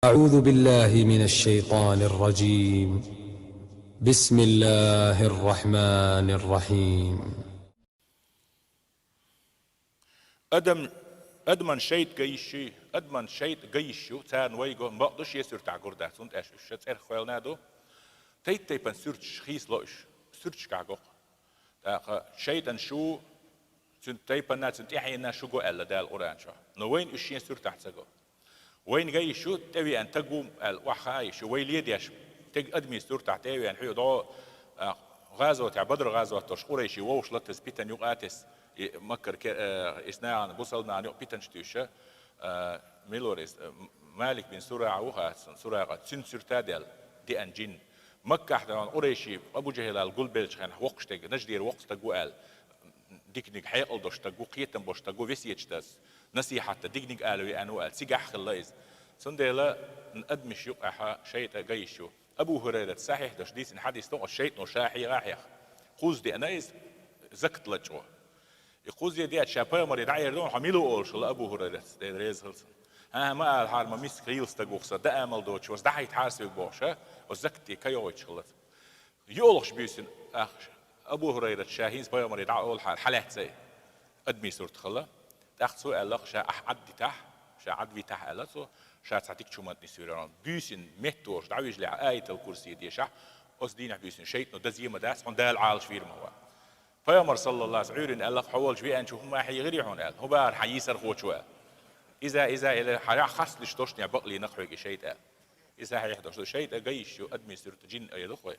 أعوذ بالله من الشيطان الرجيم. بسم الله الرحمن الرحيم. أدمن شيء جيشي أدمن شيء جيشو تان ويجو ما قدش يسير تعجر ده سنت أش الشت خيال نادو تيت تيبن سيرش خيس لوش سيرش كعجو شيء شو سنت تيبن نات سنت يحيي شو جو ألا ده الأورانشة نوين إيش يسير تحت سجو وين جاي شو تبي أن تقوم الوحاي شو وين يديش تج أدمي سير تحت تبي أن حيو ضو غازوة تاع بدر غازوة تشقوري شي ووش لتس بيتن يقاتس مكر إسناء عن بوصلنا عن بيتن شتوشة ميلوريس مالك بن سورة وها سورة تسن سرتادل دي أنجين مكة حتى عن قريشي أبو جهل القول بيلش خان وقش تج نجدير وقت تجوال ديكنيك حيقل دوش تجو قيتن بوش تجو وسيج تاس نصيحة ديكنيك قالوا أنو قال سيجح خلاص سندلا نقدمش يقع شيء جيشو أبو هريرة صحيح دوش ديس حديث تو الشيء نشاحي راح خوز دي أنايس زكت لجوا يقوز يدي أشياء مري دعير دون حميلو أول شل أبو هريرة ريز هلسن ما قال حار ما ميس خيلس تجوخس ده أمل دوتش وز ده هيتحاسب بوشه وزكتي كيوتش خلت يولش بيسن أبو هريرة شاهين سبايا مري دع أول حال حالات زي أدمي صورت خلا تأخذ سؤال لق شا أحد تح شا عد تح ألسو شا تعطيك شو متني سيران بيسن متوش دعويج لآية الكرسي دي شا أصدينا بيسن شيء ده زي ما داس عن ده العالش فير ما هو فيامر صلى الله عليه وسلم قال لك حول شوي أنشوف ما حيغير هون قال هو بار حيسر هو شو قال إذا إلى حرا خاص ليش توشني بقلي نخرج شيء قال إذا هيحدث شيء جيش يقدم سيرت جن أي دخوي